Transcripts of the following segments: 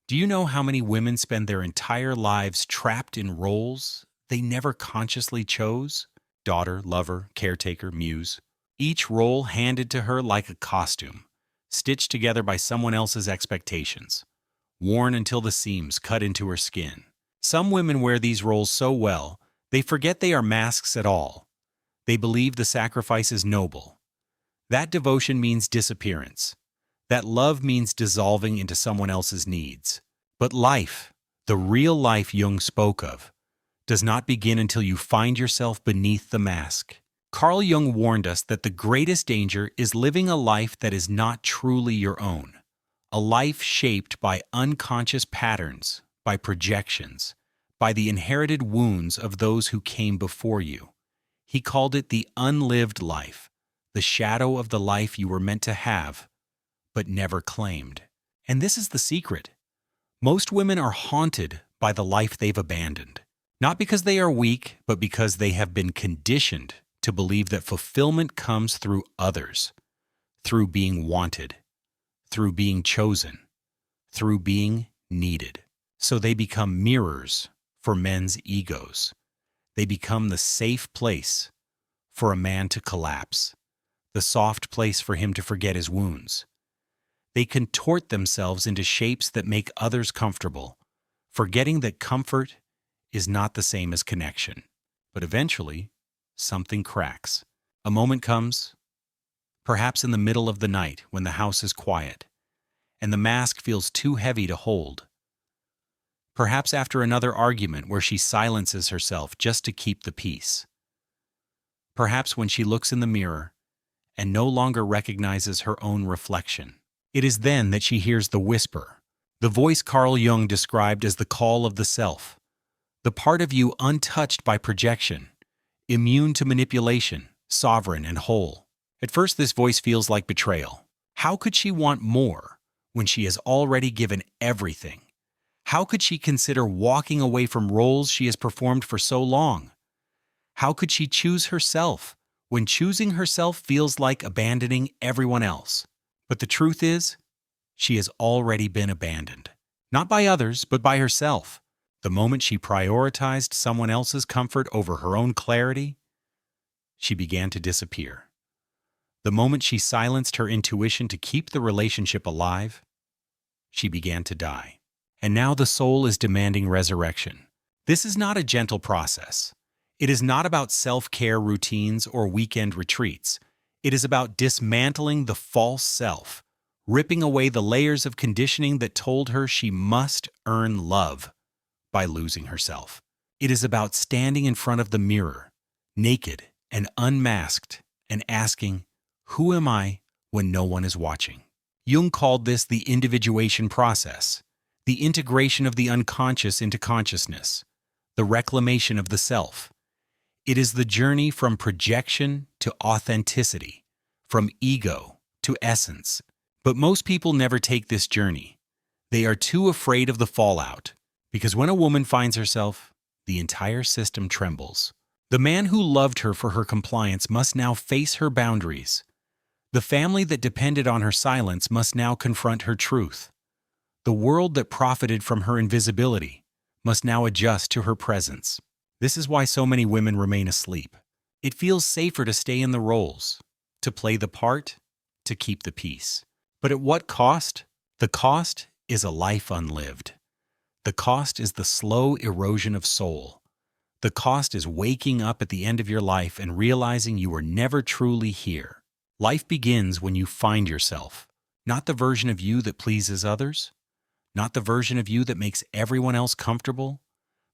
Do you know how many women spend their entire lives trapped in roles they never consciously chose? Daughter, lover, caretaker, muse. Each role handed to her like a costume, stitched together by someone else's expectations, worn until the seams cut into her skin. Some women wear these roles so well, they forget they are masks at all. They believe the sacrifice is noble. That devotion means disappearance. That love means dissolving into someone else's needs. But life, the real life Jung spoke of, does not begin until you find yourself beneath the mask. Carl Jung warned us that the greatest danger is living a life that is not truly your own, a life shaped by unconscious patterns, by projections, by the inherited wounds of those who came before you. He called it the unlived life, the shadow of the life you were meant to have, but never claimed. And this is the secret. Most women are haunted by the life they've abandoned, not because they are weak, but because they have been conditioned to believe that fulfillment comes through others, through being wanted, through being chosen, through being needed. So they become mirrors for men's egos. They become the safe place for a man to collapse, the soft place for him to forget his wounds. They contort themselves into shapes that make others comfortable, forgetting that comfort is not the same as connection. But eventually, something cracks. A moment comes, perhaps in the middle of the night when the house is quiet, and the mask feels too heavy to hold. Perhaps after another argument where she silences herself just to keep the peace. Perhaps when she looks in the mirror and no longer recognizes her own reflection. It is then that she hears the whisper, the voice Carl Jung described as the call of the self, the part of you untouched by projection, immune to manipulation, sovereign and whole. At first, this voice feels like betrayal. How could she want more when she has already given everything? How could she consider walking away from roles she has performed for so long? How could she choose herself when choosing herself feels like abandoning everyone else? But the truth is, she has already been abandoned. Not by others, but by herself. The moment she prioritized someone else's comfort over her own clarity, she began to disappear. The moment she silenced her intuition to keep the relationship alive, she began to die. And now the soul is demanding resurrection. This is not a gentle process. It is not about self-care routines or weekend retreats. It is about dismantling the false self, ripping away the layers of conditioning that told her she must earn love by losing herself. It is about standing in front of the mirror, naked and unmasked, and asking, "Who am I when no one is watching?" Jung called this the individuation process, the integration of the unconscious into consciousness, the reclamation of the self. It is the journey from projection to authenticity, from ego to essence. But most people never take this journey. They are too afraid of the fallout, because when a woman finds herself, the entire system trembles. The man who loved her for her compliance must now face her boundaries. The family that depended on her silence must now confront her truth. The world that profited from her invisibility must now adjust to her presence. This is why so many women remain asleep. It feels safer to stay in the roles, to play the part, to keep the peace. But at what cost? The cost is a life unlived. The cost is the slow erosion of soul. The cost is waking up at the end of your life and realizing you were never truly here. Life begins when you find yourself, not the version of you that pleases others, not the version of you that makes everyone else comfortable,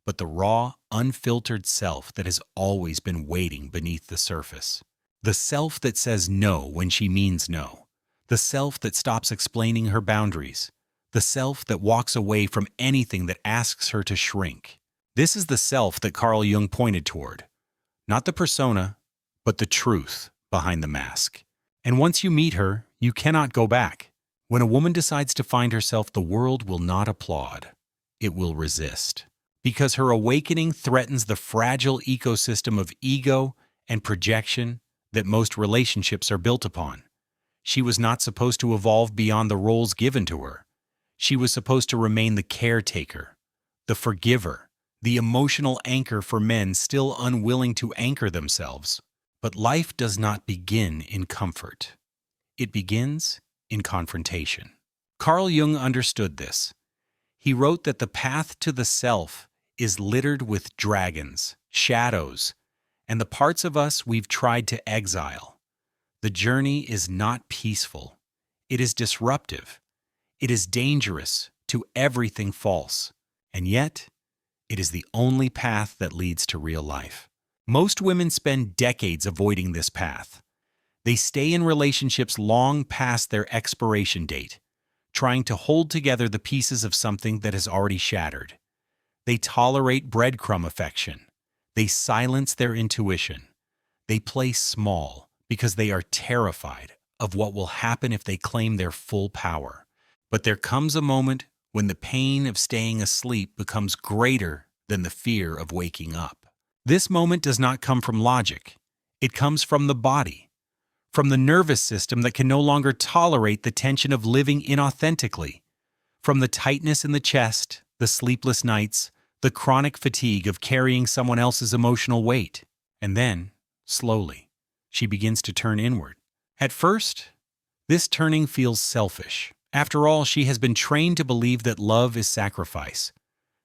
but the raw, unfiltered self that has always been waiting beneath the surface. The self that says no when she means no. The self that stops explaining her boundaries. The self that walks away from anything that asks her to shrink. This is the self that Carl Jung pointed toward. Not the persona, but the truth behind the mask. And once you meet her, you cannot go back. When a woman decides to find herself, the world will not applaud. It will resist. Because her awakening threatens the fragile ecosystem of ego and projection that most relationships are built upon. She was not supposed to evolve beyond the roles given to her. She was supposed to remain the caretaker, the forgiver, the emotional anchor for men still unwilling to anchor themselves. But life does not begin in comfort. It begins in confrontation. Carl Jung understood this. He wrote that the path to the self is littered with dragons, shadows, and the parts of us we've tried to exile. The journey is not peaceful. It is disruptive. It is dangerous to everything false. And yet, it is the only path that leads to real life. Most women spend decades avoiding this path. They stay in relationships long past their expiration date, trying to hold together the pieces of something that has already shattered. They tolerate breadcrumb affection. They silence their intuition. They play small because they are terrified of what will happen if they claim their full power. But there comes a moment when the pain of staying asleep becomes greater than the fear of waking up. This moment does not come from logic. It comes from the body, from the nervous system that can no longer tolerate the tension of living inauthentically, from the tightness in the chest, the sleepless nights, the chronic fatigue of carrying someone else's emotional weight. And then, slowly, she begins to turn inward. At first, this turning feels selfish. After all, she has been trained to believe that love is sacrifice,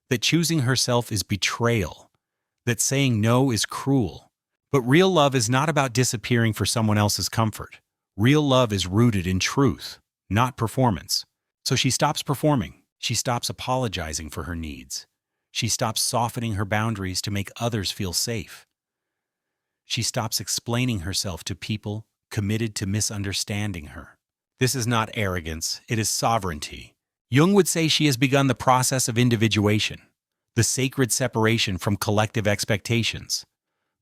that choosing herself is betrayal, that saying no is cruel. But real love is not about disappearing for someone else's comfort. Real love is rooted in truth, not performance. So she stops performing. She stops apologizing for her needs. She stops softening her boundaries to make others feel safe. She stops explaining herself to people committed to misunderstanding her. This is not arrogance, it is sovereignty. Jung would say she has begun the process of individuation, the sacred separation from collective expectations,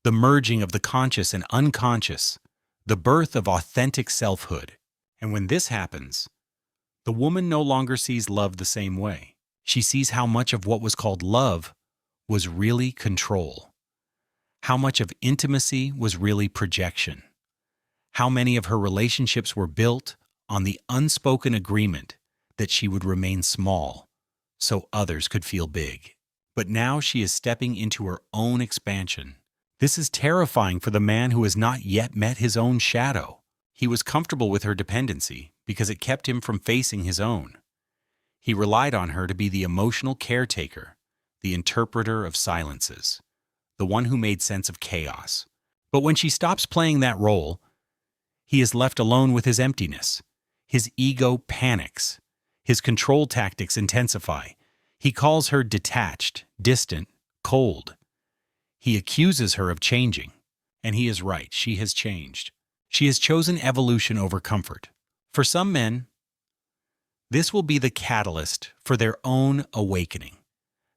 the merging of the conscious and unconscious, the birth of authentic selfhood. And when this happens, the woman no longer sees love the same way. She sees how much of what was called love was really control, how much of intimacy was really projection, how many of her relationships were built on the unspoken agreement that she would remain small so others could feel big. But now she is stepping into her own expansion. This is terrifying for the man who has not yet met his own shadow. He was comfortable with her dependency because it kept him from facing his own. He relied on her to be the emotional caretaker, the interpreter of silences, the one who made sense of chaos. But when she stops playing that role, he is left alone with his emptiness. His ego panics. His control tactics intensify. He calls her detached, distant, cold. He accuses her of changing. And he is right, she has changed. She has chosen evolution over comfort. For some men, this will be the catalyst for their own awakening.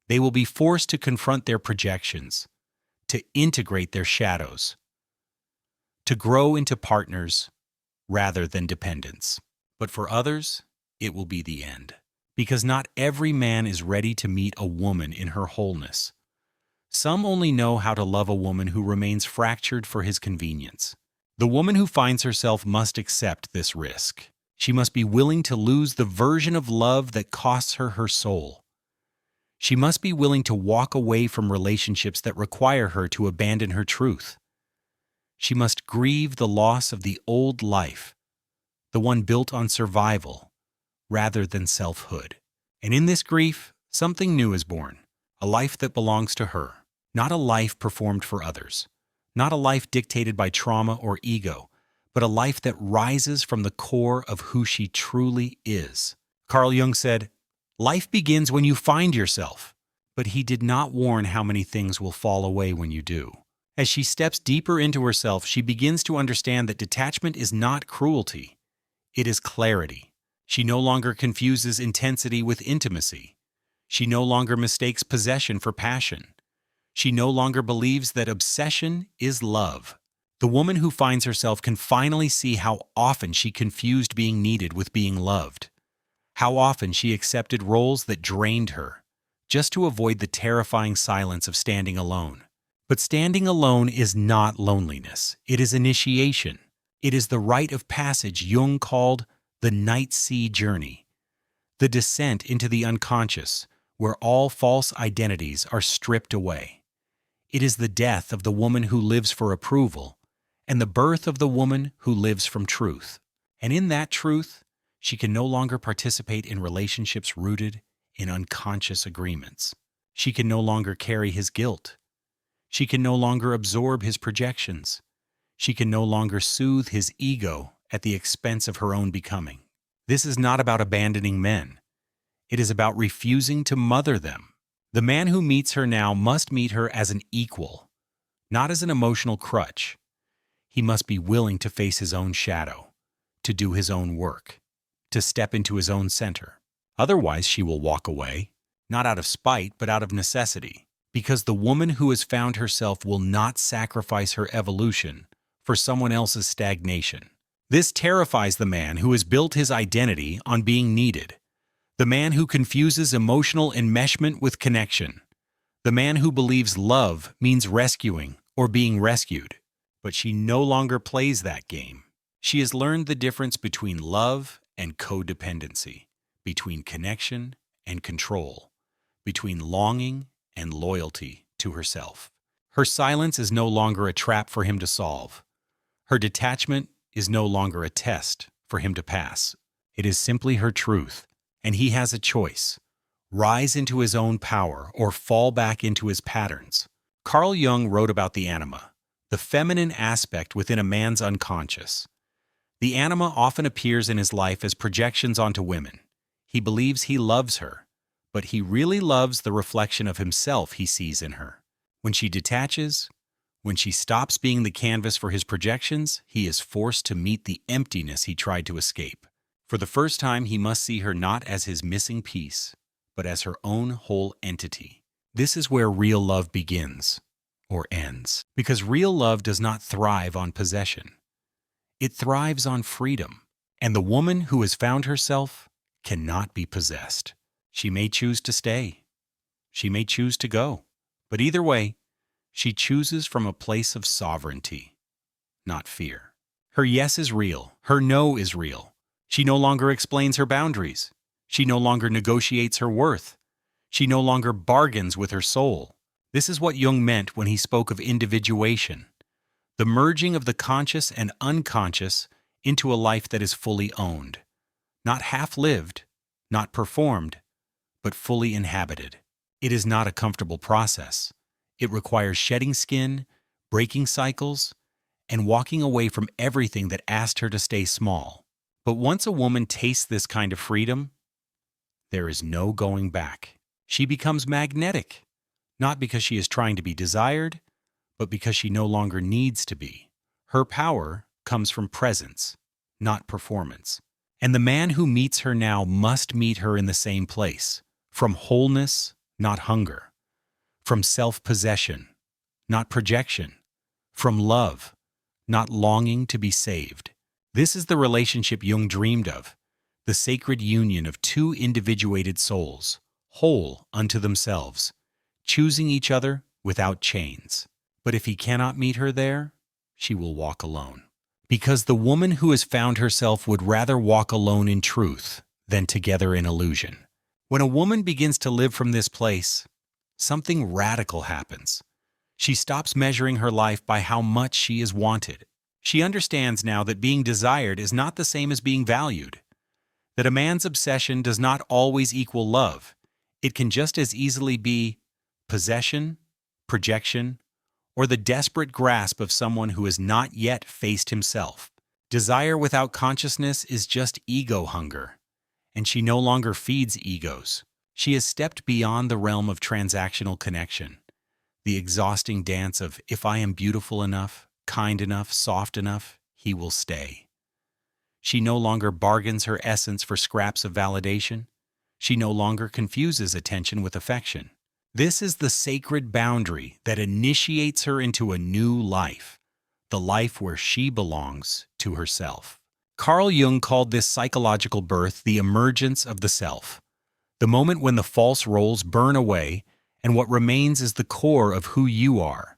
They will be forced to confront their projections, to integrate their shadows, to grow into partners rather than dependents. But for others, it will be the end. Because not every man is ready to meet a woman in her wholeness. Some only know how to love a woman who remains fractured for his convenience. The woman who finds herself must accept this risk. She must be willing to lose the version of love that costs her her soul. She must be willing to walk away from relationships that require her to abandon her truth. She must grieve the loss of the old life, the one built on survival, rather than selfhood. And in this grief, something new is born, a life that belongs to her, not a life performed for others, not a life dictated by trauma or ego, but a life that rises from the core of who she truly is. Carl Jung said, "Life begins when you find yourself," but he did not warn how many things will fall away when you do. As she steps deeper into herself, she begins to understand that detachment is not cruelty. It is clarity. She no longer confuses intensity with intimacy. She no longer mistakes possession for passion. She no longer believes that obsession is love. The woman who finds herself can finally see how often she confused being needed with being loved. How often she accepted roles that drained her, just to avoid the terrifying silence of standing alone. But standing alone is not loneliness. It is initiation. It is the rite of passage Jung called the night sea journey. the descent into the unconscious, where all false identities are stripped away. It is the death of the woman who lives for approval, and the birth of the woman who lives from truth. And in that truth, she can no longer participate in relationships rooted in unconscious agreements. She can no longer carry his guilt. She can no longer absorb his projections. She can no longer soothe his ego at the expense of her own becoming. This is not about abandoning men. It is about refusing to mother them. The man who meets her now must meet her as an equal, not as an emotional crutch. He must be willing to face his own shadow, to do his own work, to step into his own center. Otherwise, she will walk away, not out of spite, but out of necessity, because the woman who has found herself will not sacrifice her evolution for someone else's stagnation. This terrifies the man who has built his identity on being needed, the man who confuses emotional enmeshment with connection, the man who believes love means rescuing or being rescued. But she no longer plays that game. She has learned the difference between love and codependency, between connection and control, between longing and loyalty to herself. Her silence is no longer a trap for him to solve. Her detachment is no longer a test for him to pass. It is simply her truth, and he has a choice: rise into his own power or fall back into his patterns. Carl Jung wrote about the anima, the feminine aspect within a man's unconscious. The anima often appears in his life as projections onto women. He believes he loves her, but he really loves the reflection of himself he sees in her. When she detaches, when she stops being the canvas for his projections, he is forced to meet the emptiness he tried to escape. For the first time, he must see her not as his missing piece, but as her own whole entity. This is where real love begins, or ends, because real love does not thrive on possession. It thrives on freedom, and the woman who has found herself cannot be possessed. She may choose to stay. She may choose to go. But either way, she chooses from a place of sovereignty, not fear. Her yes is real. Her no is real. She no longer explains her boundaries. She no longer negotiates her worth. She no longer bargains with her soul. This is what Jung meant when he spoke of individuation, the merging of the conscious and unconscious into a life that is fully owned, not half-lived, not performed, but fully inhabited. It is not a comfortable process. It requires shedding skin, breaking cycles, and walking away from everything that asked her to stay small. But once a woman tastes this kind of freedom, there is no going back. She becomes magnetic, not because she is trying to be desired, but because she no longer needs to be. Her power comes from presence, not performance. And the man who meets her now must meet her in the same place, from wholeness, not hunger, from self-possession, not projection, from love, not longing to be saved. This is the relationship Jung dreamed of, the sacred union of two individuated souls, whole unto themselves, choosing each other without chains. But if he cannot meet her there, she will walk alone. Because the woman who has found herself would rather walk alone in truth than together in illusion. When a woman begins to live from this place, something radical happens. She stops measuring her life by how much she is wanted. She understands now that being desired is not the same as being valued, that a man's obsession does not always equal love. It can just as easily be possession, projection, or the desperate grasp of someone who has not yet faced himself. Desire without consciousness is just ego hunger, and she no longer feeds egos. She has stepped beyond the realm of transactional connection, the exhausting dance of if I am beautiful enough, kind enough, soft enough, he will stay. She no longer bargains her essence for scraps of validation. She no longer confuses attention with affection. This is the sacred boundary that initiates her into a new life, the life where she belongs to herself. Carl Jung called this psychological birth the emergence of the self, the moment when the false roles burn away and what remains is the core of who you are,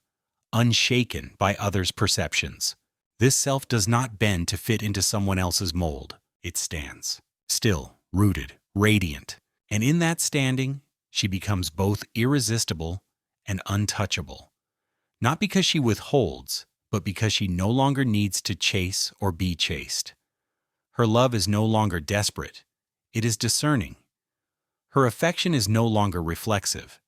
unshaken by others' perceptions. This self does not bend to fit into someone else's mold. It stands, still, rooted, radiant. And in that standing, she becomes both irresistible and untouchable. Not because she withholds, but because she no longer needs to chase or be chased. Her love is no longer desperate. It is discerning. Her affection is no longer reflexive.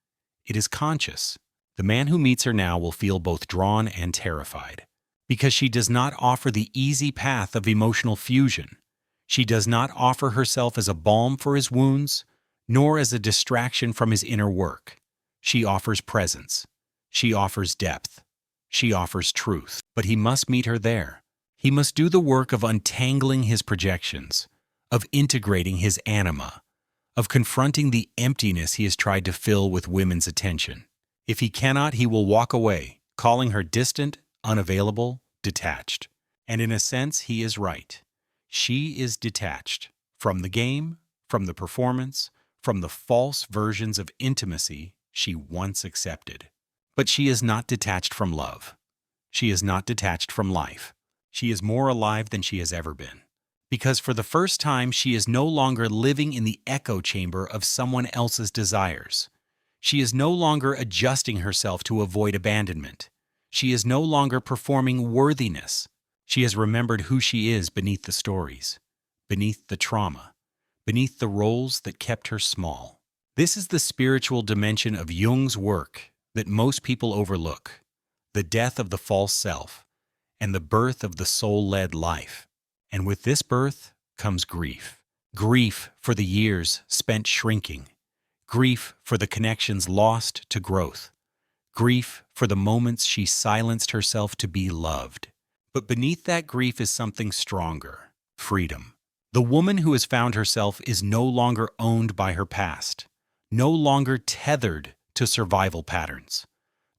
It is conscious. The man who meets her now will feel both drawn and terrified, because she does not offer the easy path of emotional fusion. She does not offer herself as a balm for his wounds, nor as a distraction from his inner work. She offers presence. She offers depth. She offers truth. But he must meet her there. He must do the work of untangling his projections, of integrating his anima, of confronting the emptiness he has tried to fill with women's attention. If he cannot, he will walk away, calling her distant, unavailable, detached. And in a sense, he is right. She is detached from the game, from the performance, from the false versions of intimacy she once accepted. But she is not detached from love. She is not detached from life. She is more alive than she has ever been. Because for the first time, she is no longer living in the echo chamber of someone else's desires. She is no longer adjusting herself to avoid abandonment. She is no longer performing worthiness. She has remembered who she is beneath the stories, beneath the trauma, beneath the roles that kept her small. This is the spiritual dimension of Jung's work that most people overlook, the death of the false self and the birth of the soul-led life. And with this birth comes grief. Grief for the years spent shrinking. Grief for the connections lost to growth. Grief for the moments she silenced herself to be loved. But beneath that grief is something stronger: freedom. The woman who has found herself is no longer owned by her past, no longer tethered to survival patterns,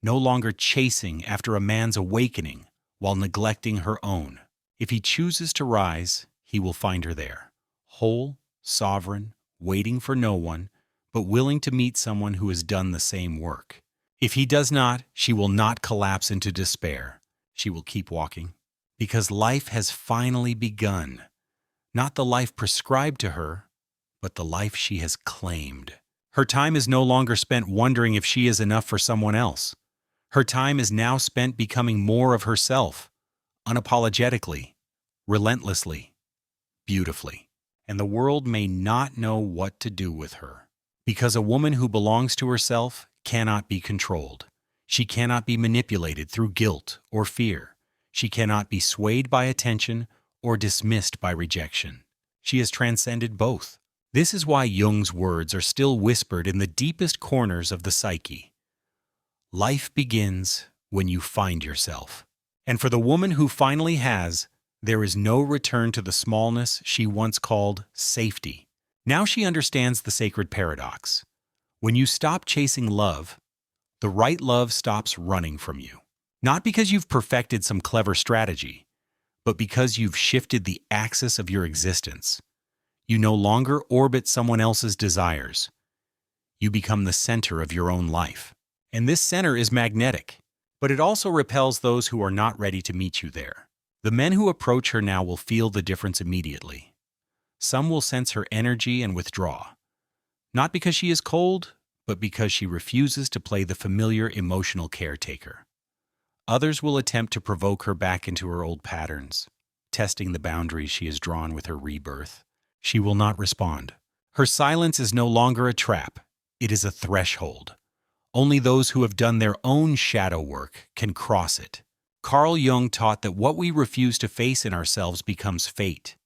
no longer chasing after a man's awakening while neglecting her own. If he chooses to rise, he will find her there, whole, sovereign, waiting for no one, but willing to meet someone who has done the same work. If he does not, she will not collapse into despair. She will keep walking, because life has finally begun. Not the life prescribed to her, but the life she has claimed. Her time is no longer spent wondering if she is enough for someone else. Her time is now spent becoming more of herself, unapologetically, relentlessly, beautifully. And the world may not know what to do with her, because a woman who belongs to herself cannot be controlled. She cannot be manipulated through guilt or fear. She cannot be swayed by attention or dismissed by rejection. She has transcended both. This is why Jung's words are still whispered in the deepest corners of the psyche. Life begins when you find yourself. And for the woman who finally has, there is no return to the smallness she once called safety. Now she understands the sacred paradox. When you stop chasing love, the right love stops running from you. Not because you've perfected some clever strategy, but because you've shifted the axis of your existence. You no longer orbit someone else's desires. You become the center of your own life. And this center is magnetic, but it also repels those who are not ready to meet you there. The men who approach her now will feel the difference immediately. Some will sense her energy and withdraw, not because she is cold, but because she refuses to play the familiar emotional caretaker. Others will attempt to provoke her back into her old patterns, testing the boundaries she has drawn with her rebirth. She will not respond. Her silence is no longer a trap. It is a threshold. Only those who have done their own shadow work can cross it. Carl Jung taught that what we refuse to face in ourselves becomes fate.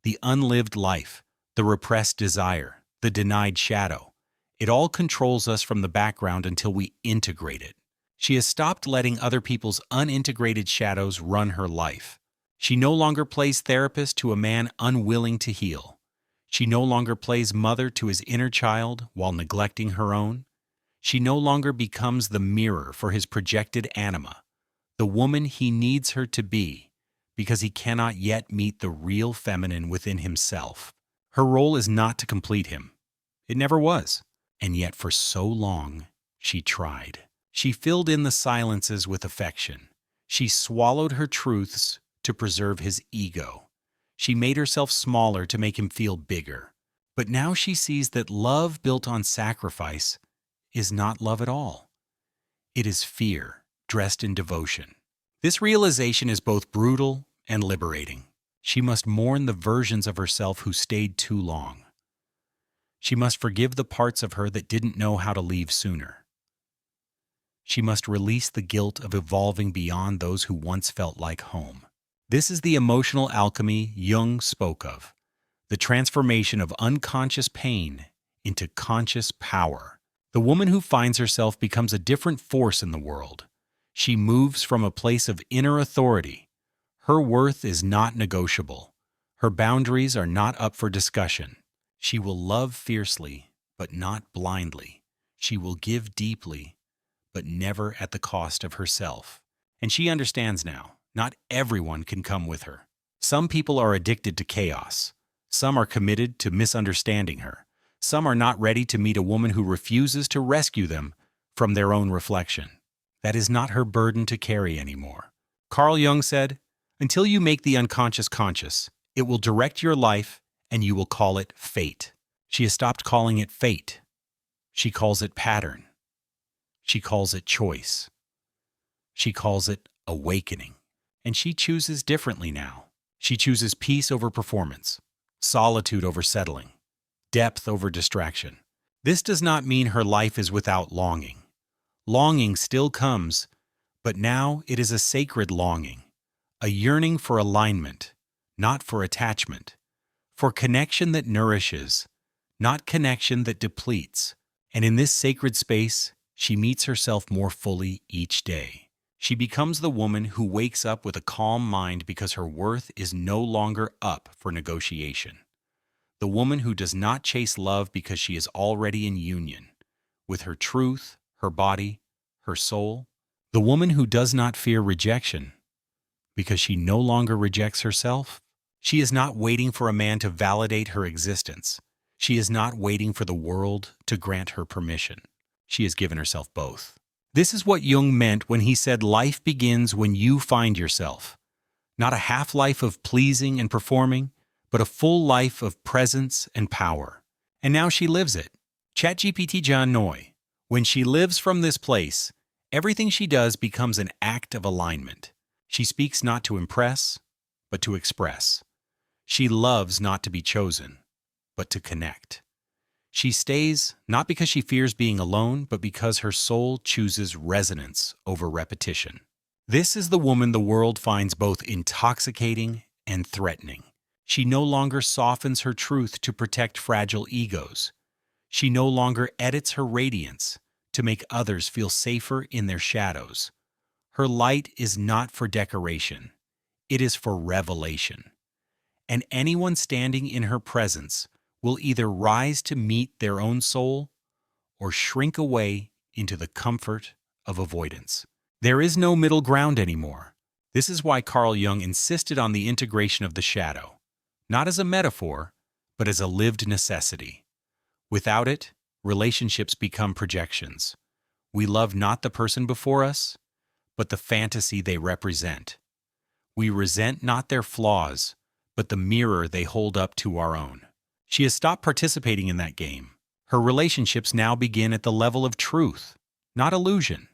The unlived life, the repressed desire, the denied shadow. It all controls us from the background until we integrate it. She has stopped letting other people's unintegrated shadows run her life. She no longer plays therapist to a man unwilling to heal. She no longer plays mother to his inner child while neglecting her own. She no longer becomes the mirror for his projected anima, the woman he needs her to be, because he cannot yet meet the real feminine within himself. Her role is not to complete him. It never was. And yet for so long, she tried. She filled in the silences with affection. She swallowed her truths to preserve his ego. She made herself smaller to make him feel bigger. But now she sees that love built on sacrifice is not love at all. It is fear dressed in devotion. This realization is both brutal and liberating. She must mourn the versions of herself who stayed too long. She must forgive the parts of her that didn't know how to leave sooner. She must release the guilt of evolving beyond those who once felt like home. This is the emotional alchemy Jung spoke of, the transformation of unconscious pain into conscious power. The woman who finds herself becomes a different force in the world. She moves from a place of inner authority. Her worth is not negotiable. Her boundaries are not up for discussion. She will love fiercely, but not blindly. She will give deeply, but never at the cost of herself. And she understands now, not everyone can come with her. Some people are addicted to chaos. Some are committed to misunderstanding her. Some are not ready to meet a woman who refuses to rescue them from their own reflection. That is not her burden to carry anymore. Carl Jung said, "Until you make the unconscious conscious, it will direct your life and you will call it fate." She has stopped calling it fate. She calls it pattern. She calls it choice. She calls it awakening. And she chooses differently now. She chooses peace over performance, solitude over settling, depth over distraction. This does not mean her life is without longing. Longing still comes, but now it is a sacred longing, a yearning for alignment, not for attachment, for connection that nourishes, not connection that depletes. And in this sacred space, she meets herself more fully each day. She becomes the woman who wakes up with a calm mind because her worth is no longer up for negotiation. The woman who does not chase love because she is already in union with her truth, her body, her soul. The woman who does not fear rejection because she no longer rejects herself. She is not waiting for a man to validate her existence. She is not waiting for the world to grant her permission. She has given herself both. This is what Jung meant when he said life begins when you find yourself. Not a half-life of pleasing and performing, but a full life of presence and power. And now she lives it. ChatGPT John Noy. When she lives from this place, everything she does becomes an act of alignment. She speaks not to impress, but to express. She loves not to be chosen, but to connect. She stays not because she fears being alone, but because her soul chooses resonance over repetition. This is the woman the world finds both intoxicating and threatening. She no longer softens her truth to protect fragile egos. She no longer edits her radiance to make others feel safer in their shadows. Her light is not for decoration. It is for revelation. And anyone standing in her presence will either rise to meet their own soul or shrink away into the comfort of avoidance. There is no middle ground anymore. This is why Carl Jung insisted on the integration of the shadow, not as a metaphor, but as a lived necessity. Without it, relationships become projections. We love not the person before us, but the fantasy they represent. We resent not their flaws, but the mirror they hold up to our own. She has stopped participating in that game. Her relationships now begin at the level of truth, not illusion.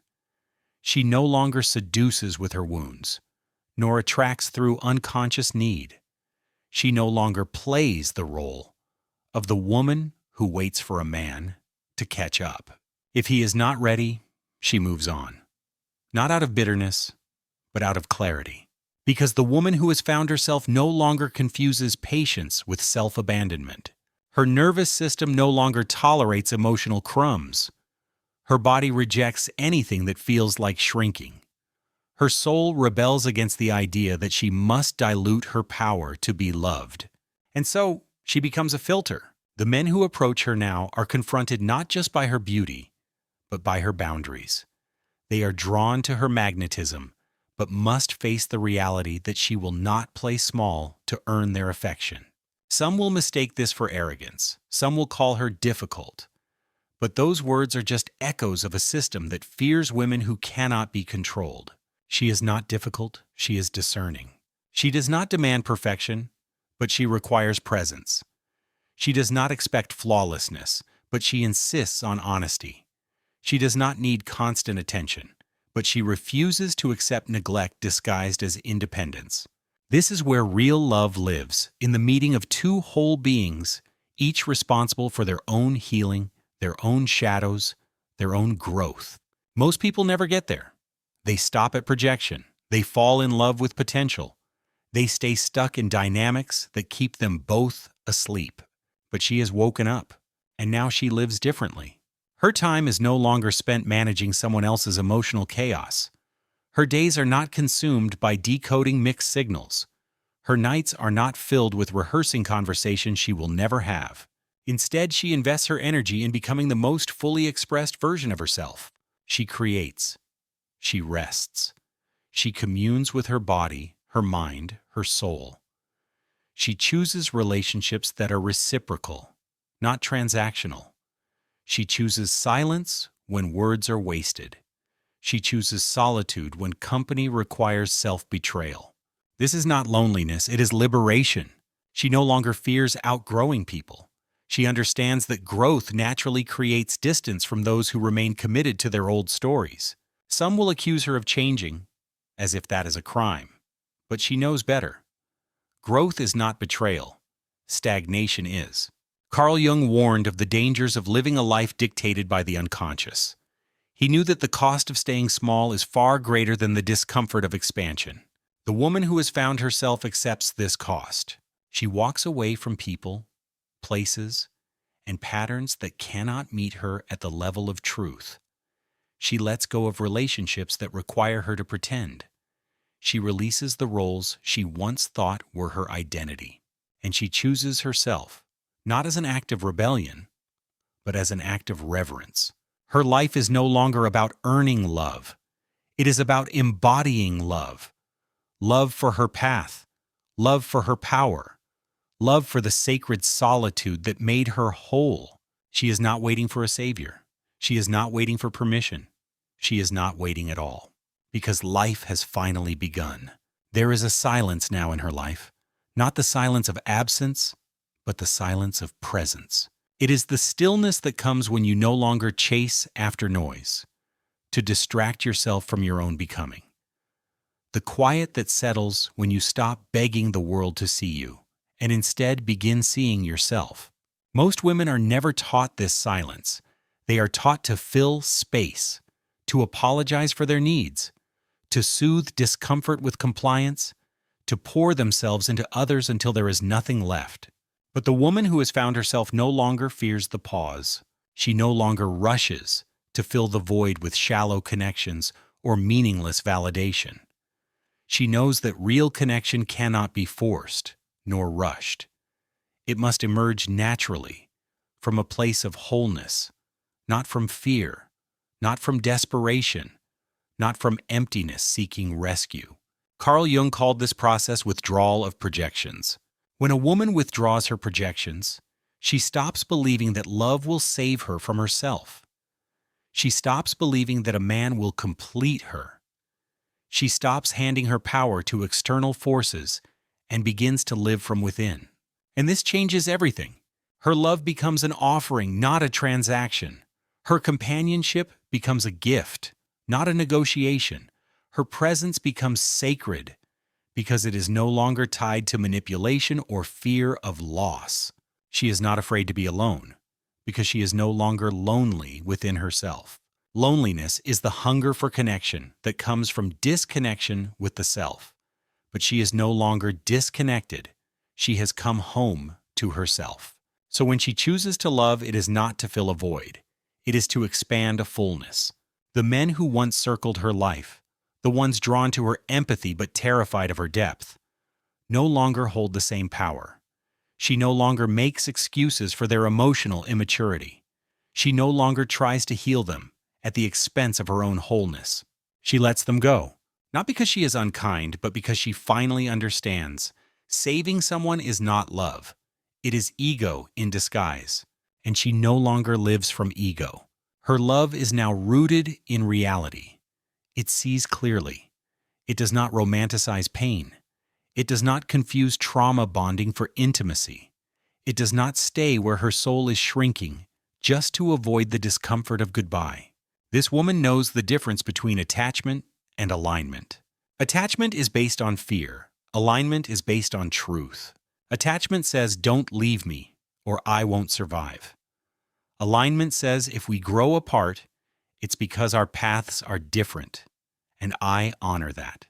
She no longer seduces with her wounds, nor attracts through unconscious need. She no longer plays the role of the woman who waits for a man to catch up. If he is not ready, she moves on. Not out of bitterness, but out of clarity. Because the woman who has found herself no longer confuses patience with self-abandonment. Her nervous system no longer tolerates emotional crumbs. Her body rejects anything that feels like shrinking. Her soul rebels against the idea that she must dilute her power to be loved. And so, she becomes a filter. The men who approach her now are confronted not just by her beauty, but by her boundaries. They are drawn to her magnetism, but must face the reality that she will not play small to earn their affection. Some will mistake this for arrogance. Some will call her difficult. But those words are just echoes of a system that fears women who cannot be controlled. She is not difficult, she is discerning. She does not demand perfection, but she requires presence. She does not expect flawlessness, but she insists on honesty. She does not need constant attention, but she refuses to accept neglect disguised as independence. This is where real love lives, in the meeting of two whole beings, each responsible for their own healing, their own shadows, their own growth. Most people never get there. They stop at projection. They fall in love with potential. They stay stuck in dynamics that keep them both asleep. But she has woken up, and now she lives differently. Her time is no longer spent managing someone else's emotional chaos. Her days are not consumed by decoding mixed signals. Her nights are not filled with rehearsing conversations she will never have. Instead, she invests her energy in becoming the most fully expressed version of herself. She creates. She rests. She communes with her body, her mind, her soul. She chooses relationships that are reciprocal, not transactional. She chooses silence when words are wasted. She chooses solitude when company requires self-betrayal. This is not loneliness, it is liberation. She no longer fears outgrowing people. She understands that growth naturally creates distance from those who remain committed to their old stories. Some will accuse her of changing, as if that is a crime. But she knows better. Growth is not betrayal. Stagnation is. Carl Jung warned of the dangers of living a life dictated by the unconscious. He knew that the cost of staying small is far greater than the discomfort of expansion. The woman who has found herself accepts this cost. She walks away from people, places, and patterns that cannot meet her at the level of truth. She lets go of relationships that require her to pretend. She releases the roles she once thought were her identity. And she chooses herself, not as an act of rebellion, but as an act of reverence. Her life is no longer about earning love. It is about embodying love. Love for her path, love for her power, love for the sacred solitude that made her whole. She is not waiting for a savior. She is not waiting for permission. She is not waiting at all. Because life has finally begun. There is a silence now in her life, not the silence of absence, but the silence of presence. It is the stillness that comes when you no longer chase after noise, to distract yourself from your own becoming. The quiet that settles when you stop begging the world to see you, and instead begin seeing yourself. Most women are never taught this silence. They are taught to fill space, to apologize for their needs, to soothe discomfort with compliance, to pour themselves into others until there is nothing left. But the woman who has found herself no longer fears the pause. She no longer rushes to fill the void with shallow connections or meaningless validation. She knows that real connection cannot be forced nor rushed. It must emerge naturally, from a place of wholeness, not from fear, not from desperation, not from emptiness seeking rescue. Carl Jung called this process withdrawal of projections. When a woman withdraws her projections, she stops believing that love will save her from herself. She stops believing that a man will complete her. She stops handing her power to external forces and begins to live from within. And this changes everything. Her love becomes an offering, not a transaction. Her companionship becomes a gift, not a negotiation. Her presence becomes sacred because it is no longer tied to manipulation or fear of loss. She is not afraid to be alone because she is no longer lonely within herself. Loneliness is the hunger for connection that comes from disconnection with the self. But she is no longer disconnected. She has come home to herself. So when she chooses to love, it is not to fill a void. It is to expand a fullness. The men who once circled her life, the ones drawn to her empathy but terrified of her depth, no longer hold the same power. She no longer makes excuses for their emotional immaturity. She no longer tries to heal them at the expense of her own wholeness. She lets them go, not because she is unkind, but because she finally understands. Saving someone is not love. It is ego in disguise, and she no longer lives from ego. Her love is now rooted in reality. It sees clearly. It does not romanticize pain. It does not confuse trauma bonding for intimacy. It does not stay where her soul is shrinking, just to avoid the discomfort of goodbye. This woman knows the difference between attachment and alignment. Attachment is based on fear. Alignment is based on truth. Attachment says, "Don't leave me," or "I won't survive." Alignment says, if we grow apart, it's because our paths are different, and I honor that.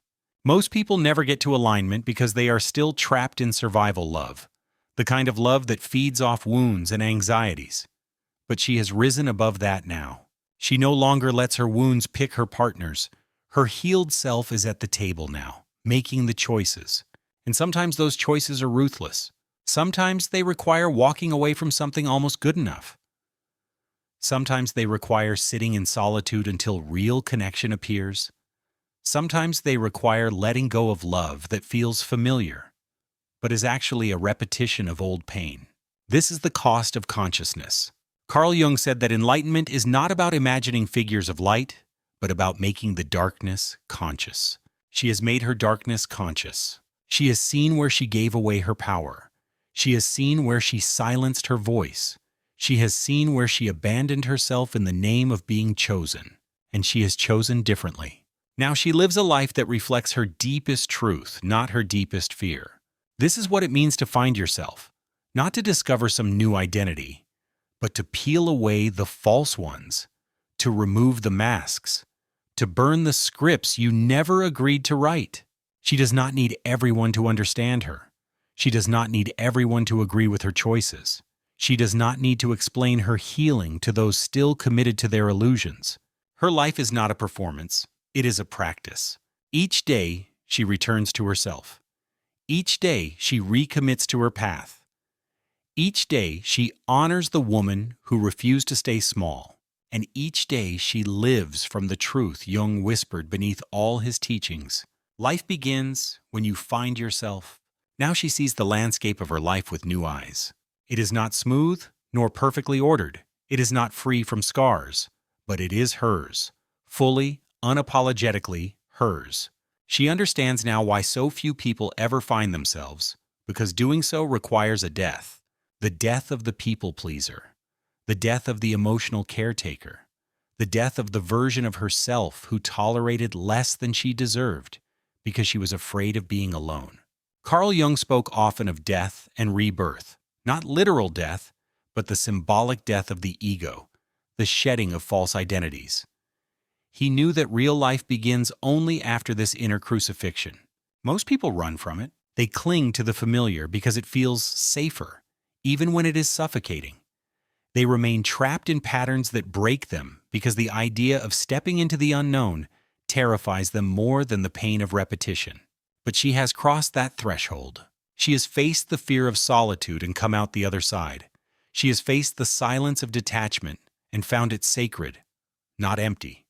Most people never get to alignment because they are still trapped in survival love, the kind of love that feeds off wounds and anxieties. But she has risen above that now. She no longer lets her wounds pick her partners. Her healed self is at the table now, making the choices. And sometimes those choices are ruthless. Sometimes they require walking away from something almost good enough. Sometimes they require sitting in solitude until real connection appears. Sometimes they require letting go of love that feels familiar, but is actually a repetition of old pain. This is the cost of consciousness. Carl Jung said that enlightenment is not about imagining figures of light, but about making the darkness conscious. She has made her darkness conscious. She has seen where she gave away her power. She has seen where she silenced her voice. She has seen where she abandoned herself in the name of being chosen, and she has chosen differently. Now she lives a life that reflects her deepest truth, not her deepest fear. This is what it means to find yourself, not to discover some new identity, but to peel away the false ones, to remove the masks, to burn the scripts you never agreed to write. She does not need everyone to understand her. She does not need everyone to agree with her choices. She does not need to explain her healing to those still committed to their illusions. Her life is not a performance. It is a practice. Each day, she returns to herself. Each day, she recommits to her path. Each day, she honors the woman who refused to stay small. And each day, she lives from the truth Jung whispered beneath all his teachings. Life begins when you find yourself. Now she sees the landscape of her life with new eyes. It is not smooth, nor perfectly ordered. It is not free from scars, but it is hers, fully, unapologetically hers. She understands now why so few people ever find themselves, because doing so requires a death. The death of the people-pleaser. The death of the emotional caretaker. The death of the version of herself who tolerated less than she deserved, because she was afraid of being alone. Carl Jung spoke often of death and rebirth, not literal death, but the symbolic death of the ego, the shedding of false identities. He knew that real life begins only after this inner crucifixion. Most people run from it. They cling to the familiar because it feels safer, even when it is suffocating. They remain trapped in patterns that break them because the idea of stepping into the unknown terrifies them more than the pain of repetition. But she has crossed that threshold. She has faced the fear of solitude and come out the other side. She has faced the silence of detachment and found it sacred, not empty.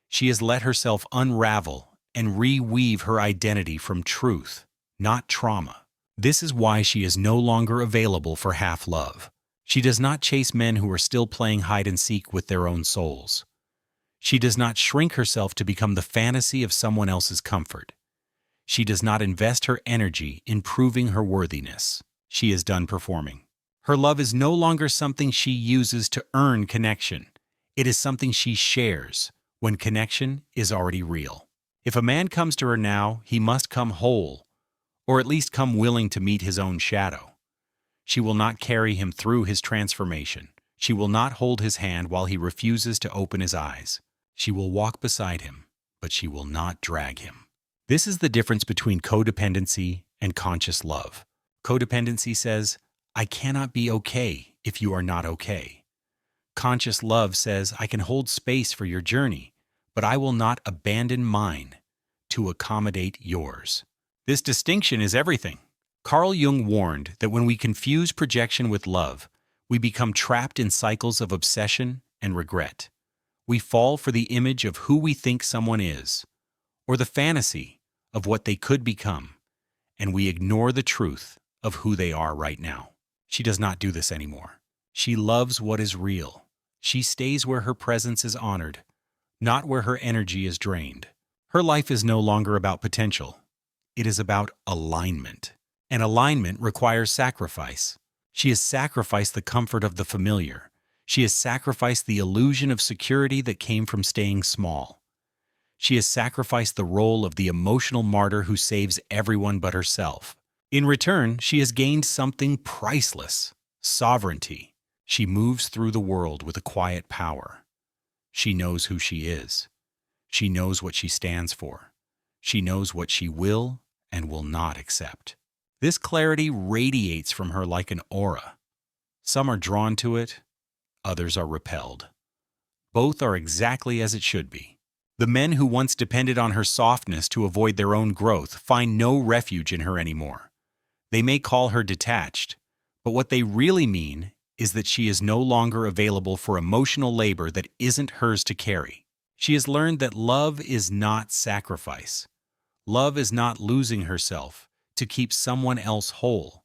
She has let herself unravel and reweave her identity from truth, not trauma. This is why she is no longer available for half-love. She does not chase men who are still playing hide-and-seek with their own souls. She does not shrink herself to become the fantasy of someone else's comfort. She does not invest her energy in proving her worthiness. She is done performing. Her love is no longer something she uses to earn connection. It is something she shares when connection is already real. If a man comes to her now, he must come whole, or at least come willing to meet his own shadow. She will not carry him through his transformation. She will not hold his hand while he refuses to open his eyes. She will walk beside him, but she will not drag him. This is the difference between codependency and conscious love. Codependency says, "I cannot be okay if you are not okay." Conscious love says, "I can hold space for your journey, but I will not abandon mine to accommodate yours." This distinction is everything. Carl Jung warned that when we confuse projection with love, we become trapped in cycles of obsession and regret. We fall for the image of who we think someone is, or the fantasy of what they could become, and we ignore the truth of who they are right now. She does not do this anymore. She loves what is real. She stays where her presence is honored, not where her energy is drained. Her life is no longer about potential. It is about alignment. And alignment requires sacrifice. She has sacrificed the comfort of the familiar. She has sacrificed the illusion of security that came from staying small. She has sacrificed the role of the emotional martyr who saves everyone but herself. In return, she has gained something priceless: sovereignty. She moves through the world with a quiet power. She knows who she is. She knows what she stands for. She knows what she will and will not accept. This clarity radiates from her like an aura. Some are drawn to it, others are repelled. Both are exactly as it should be. The men who once depended on her softness to avoid their own growth find no refuge in her anymore. They may call her detached, but what they really mean is that she is no longer available for emotional labor that isn't hers to carry. She has learned that love is not sacrifice. Love is not losing herself to keep someone else whole.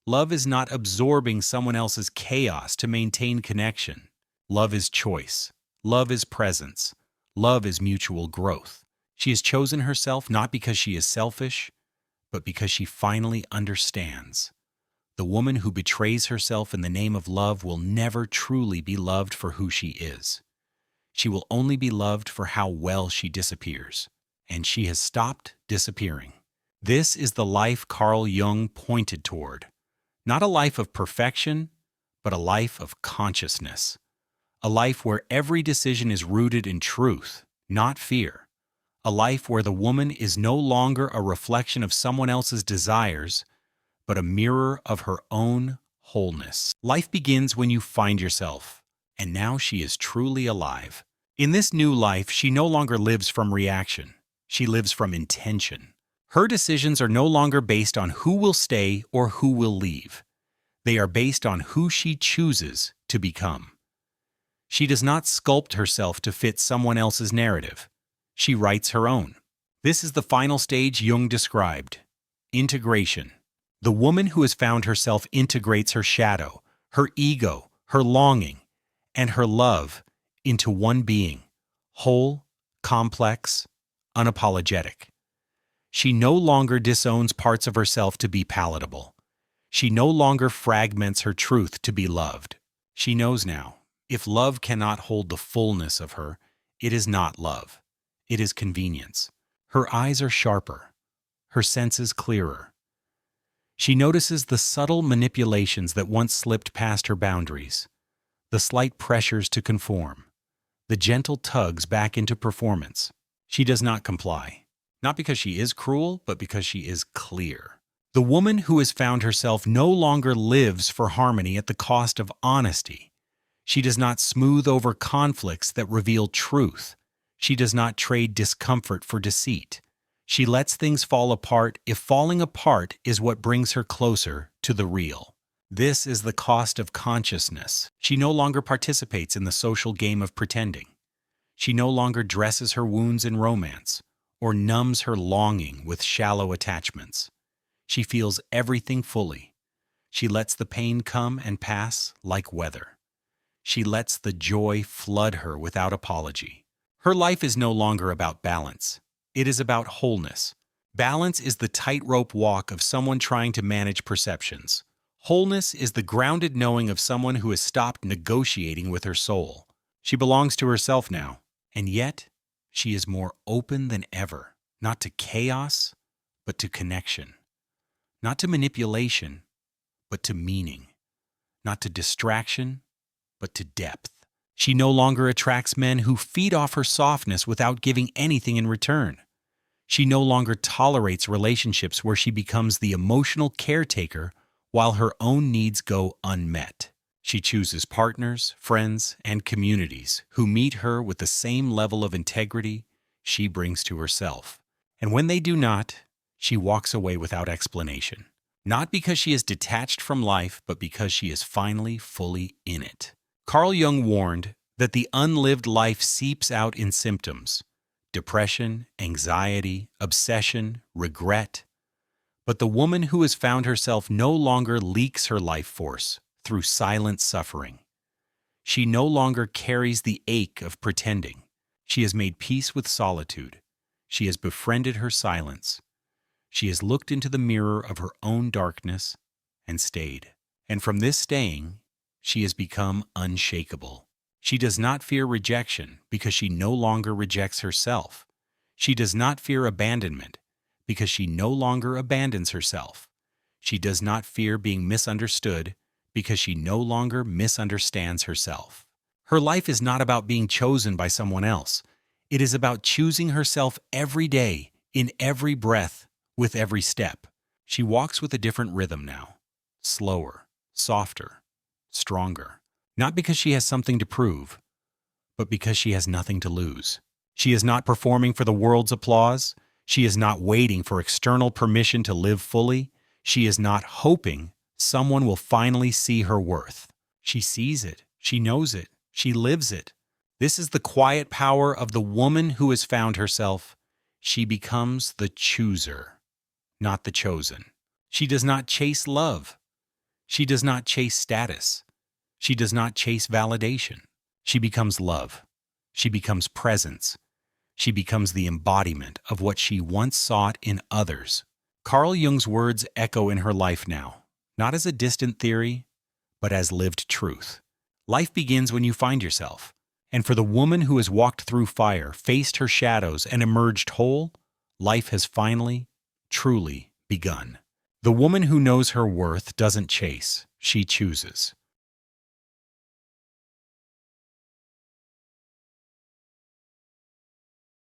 Love is not absorbing someone else's chaos to maintain connection. Love is choice. Love is presence. Love is mutual growth. She has chosen herself not because she is selfish, but because she finally understands. The woman who betrays herself in the name of love will never truly be loved for who she is. She will only be loved for how well she disappears. And she has stopped disappearing. This is the life Carl Jung pointed toward. Not a life of perfection, but a life of consciousness. A life where every decision is rooted in truth, not fear. A life where the woman is no longer a reflection of someone else's desires, but a mirror of her own wholeness. Life begins when you find yourself, and now she is truly alive. In this new life, she no longer lives from reaction. She lives from intention. Her decisions are no longer based on who will stay or who will leave. They are based on who she chooses to become. She does not sculpt herself to fit someone else's narrative. She writes her own. This is the final stage Jung described: integration. The woman who has found herself integrates her shadow, her ego, her longing, and her love into one being, whole, complex, unapologetic. She no longer disowns parts of herself to be palatable. She no longer fragments her truth to be loved. She knows now, if love cannot hold the fullness of her, it is not love. It is convenience. Her eyes are sharper, her senses clearer. She notices the subtle manipulations that once slipped past her boundaries, the slight pressures to conform, the gentle tugs back into performance. She does not comply. Not because she is cruel, but because she is clear. The woman who has found herself no longer lives for harmony at the cost of honesty. She does not smooth over conflicts that reveal truth. She does not trade discomfort for deceit. She lets things fall apart if falling apart is what brings her closer to the real. This is the cost of consciousness. She no longer participates in the social game of pretending. She no longer dresses her wounds in romance, or numbs her longing with shallow attachments. She feels everything fully. She lets the pain come and pass like weather. She lets the joy flood her without apology. Her life is no longer about balance. It is about wholeness. Balance is the tightrope walk of someone trying to manage perceptions. Wholeness is the grounded knowing of someone who has stopped negotiating with her soul. She belongs to herself now, and yet she is more open than ever, not to chaos, but to connection. Not to manipulation, but to meaning. Not to distraction, but to depth. She no longer attracts men who feed off her softness without giving anything in return. She no longer tolerates relationships where she becomes the emotional caretaker while her own needs go unmet. She chooses partners, friends, and communities who meet her with the same level of integrity she brings to herself. And when they do not, she walks away without explanation. Not because she is detached from life, but because she is finally fully in it. Carl Jung warned that the unlived life seeps out in symptoms: depression, anxiety, obsession, regret. But the woman who has found herself no longer leaks her life force through silent suffering. She no longer carries the ache of pretending. She has made peace with solitude. She has befriended her silence. She has looked into the mirror of her own darkness and stayed. And from this staying, she has become unshakable. She does not fear rejection because she no longer rejects herself. She does not fear abandonment because she no longer abandons herself. She does not fear being misunderstood because she no longer misunderstands herself. Her life is not about being chosen by someone else. It is about choosing herself every day, in every breath, with every step. She walks with a different rhythm now, slower, softer, stronger. Not because she has something to prove, but because she has nothing to lose. She is not performing for the world's applause. She is not waiting for external permission to live fully. She is not hoping someone will finally see her worth. She sees it. She knows it. She lives it. This is the quiet power of the woman who has found herself. She becomes the chooser, not the chosen. She does not chase love. She does not chase status. She does not chase validation. She becomes love. She becomes presence. She becomes the embodiment of what she once sought in others. Carl Jung's words echo in her life now, not as a distant theory, but as lived truth. Life begins when you find yourself. And for the woman who has walked through fire, faced her shadows, and emerged whole, life has finally, truly begun. The woman who knows her worth doesn't chase, she chooses.